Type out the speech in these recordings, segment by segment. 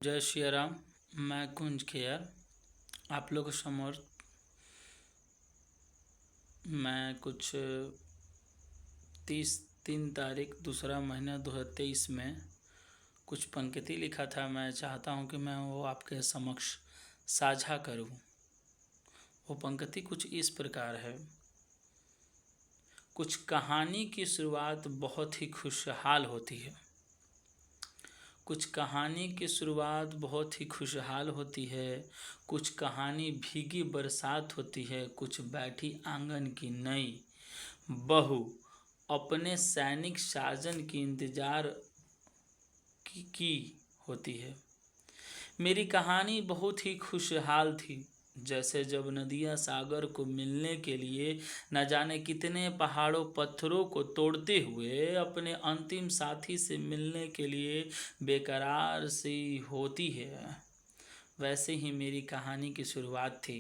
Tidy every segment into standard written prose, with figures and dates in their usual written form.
जय श्री राम। मैं कुंज खेयर आप लोगों के समोर मैं कुछ 3 तारीख दूसरा महीना 2023 में कुछ पंक्ति लिखा था। मैं चाहता हूं कि मैं वो आपके समक्ष साझा करूं। वो पंक्ति कुछ इस प्रकार है। कुछ कहानी की शुरुआत बहुत ही खुशहाल होती है। कुछ कहानी की शुरुआत बहुत ही खुशहाल होती है। कुछ कहानी भीगी बरसात होती है। कुछ बैठी आंगन की नई बहू अपने सैनिक साजन की इंतजार की होती है। मेरी कहानी बहुत ही खुशहाल थी। जैसे जब नदियाँ सागर को मिलने के लिए न जाने कितने पहाड़ों पत्थरों को तोड़ते हुए अपने अंतिम साथी से मिलने के लिए बेकरार सी होती है, वैसे ही मेरी कहानी की शुरुआत थी।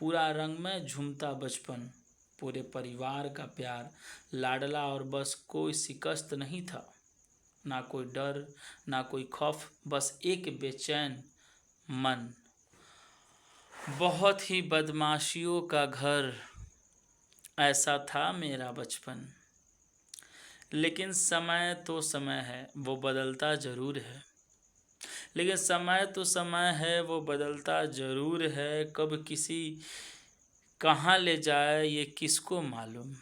पूरा रंग में झूमता बचपन, पूरे परिवार का प्यार, लाडला और बस कोई शिकस्त नहीं था। ना कोई डर, ना कोई खौफ, बस एक बेचैन मन। बहुत ही बदमाशियों का घर, ऐसा था मेरा बचपन। लेकिन समय तो समय है, वो बदलता ज़रूर है। लेकिन समय तो समय है, वो बदलता ज़रूर है। कब किसी कहाँ ले जाए ये किसको मालूम।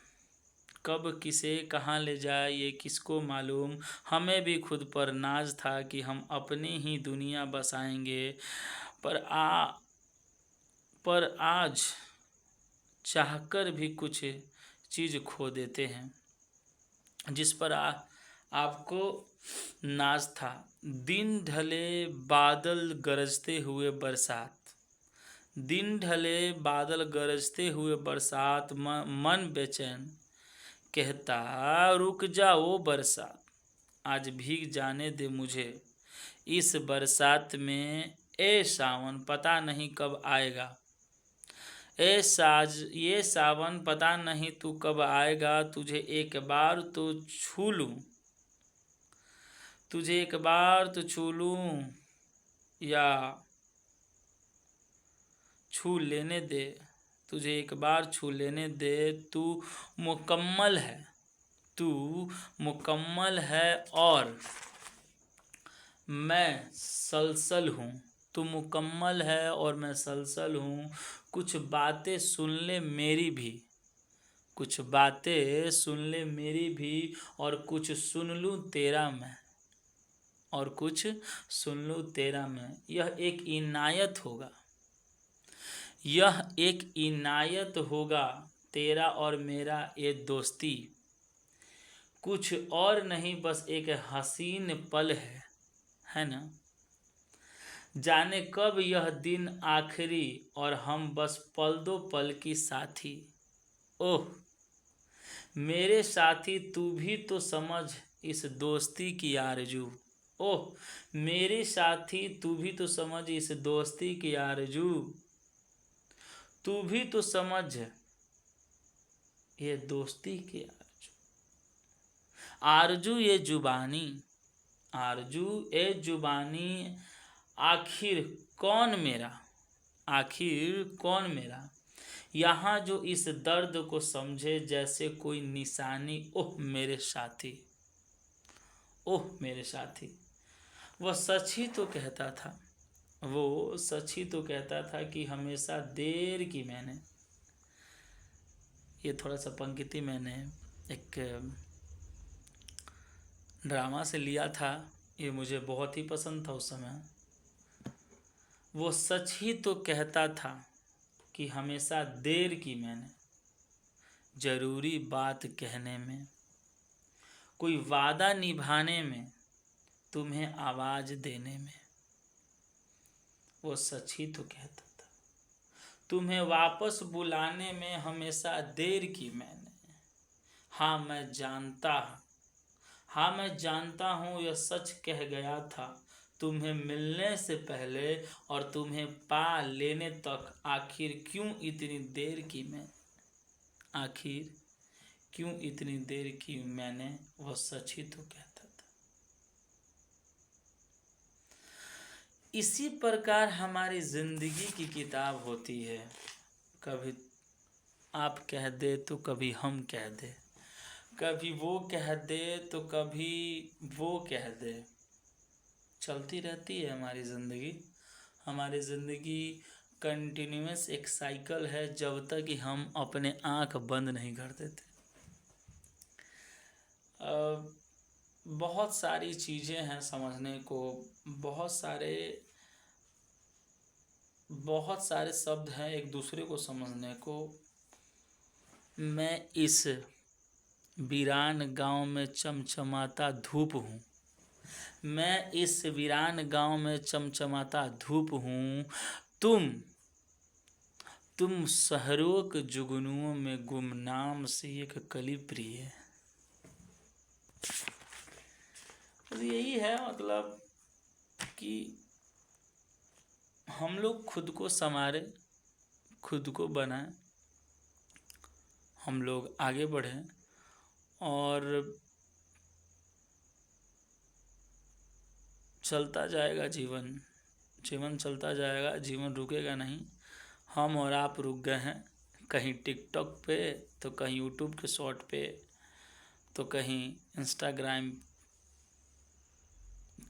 कब किसे कहाँ ले जाए ये किसको मालूम। हमें भी खुद पर नाज था कि हम अपनी ही दुनिया बसाएंगे। पर आज चाहकर भी कुछ चीज़ खो देते हैं जिस पर आपको नाज था। दिन ढले बादल गरजते हुए बरसात, दिन ढले बादल गरजते हुए बरसात, मन बेचैन कहता रुक जाओ बरसात, आज भीग जाने दे मुझे इस बरसात में। ए सावन पता नहीं कब आएगा, ये सावन पता नहीं तू कब आएगा। तुझे एक बार तो छू लूं, तुझे एक बार तो छू लूं या छू लेने दे, तुझे एक बार छू लेने दे। तू मुकम्मल है, तू मुकम्मल है और मैं सलसल हूँ। तू मुकम्मल है और मैं सलसल हूँ। कुछ बातें सुन ले मेरी भी, कुछ बातें सुन ले मेरी भी, और कुछ सुन लूँ तेरा मैं, और कुछ सुन लूँ तेरा मैं। यह एक इनायत होगा, यह एक इनायत होगा, तेरा और मेरा ये दोस्ती। कुछ और नहीं, बस एक हसीन पल है ना। जाने कब यह दिन आखिरी और हम बस पल दो पल की साथी। ओह मेरे साथी, तू भी तो समझ इस दोस्ती की आरजू। ओह मेरे साथी, तू भी तो समझ इस दोस्ती की आरजू। तू भी तो समझ ये दोस्ती की आरजू। आरजू ये जुबानी, आरजू ये जुबानी, आखिर कौन मेरा, आखिर कौन मेरा। यहाँ जो इस दर्द को समझे जैसे कोई निशानी। ओह मेरे साथी, ओह मेरे साथी। वह सच ही तो कहता था, वो सच ही तो कहता था कि हमेशा देर की मैंने। ये थोड़ा सा पंक्ति मैंने एक ड्रामा से लिया था। ये मुझे बहुत ही पसंद था उस समय। वो सच ही तो कहता था कि हमेशा देर की मैंने, ज़रूरी बात कहने में, कोई वादा निभाने में, तुम्हें आवाज़ देने में। वो सच ही तो कहता था, तुम्हें वापस बुलाने में हमेशा देर की मैंने। हाँ मैं जानता, हाँ मैं जानता हूँ यह सच कह गया था तुम्हें मिलने से पहले और तुम्हें पा लेने तक। आखिर क्यों इतनी देर की मैं, आखिर क्यों इतनी देर की मैंने। वह सच ही तो कहता था। इसी प्रकार हमारी ज़िंदगी की किताब होती है। कभी आप कह दे तो कभी हम कह दे, कभी वो कह दे तो कभी वो कह दे। चलती रहती है हमारी ज़िंदगी। हमारी ज़िंदगी कंटिन्यूअस एक साइकिल है जब तक कि हम अपने आँख बंद नहीं कर देते। बहुत सारी चीज़ें हैं समझने को, बहुत सारे शब्द हैं एक दूसरे को समझने को। मैं इस वीरान गांव में चमचमाता धूप हूँ, मैं इस वीरान गांव में चमचमाता धूप हूँ। तुम शहरों के जुगनुओं में गुमनाम सी एक कली प्रिय। तो यही है मतलब कि हम लोग खुद को संवारें, खुद को बनाएं, हम लोग आगे बढ़ें और चलता जाएगा जीवन। जीवन चलता जाएगा, जीवन रुकेगा नहीं। हम और आप रुक गए हैं कहीं टिकटॉक पे, तो कहीं यूट्यूब के शॉर्ट पे, तो कहीं इंस्टाग्राम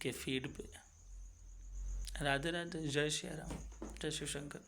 के फीड पे। राधे राधे, जय श्री राम, जय शिव शंकर।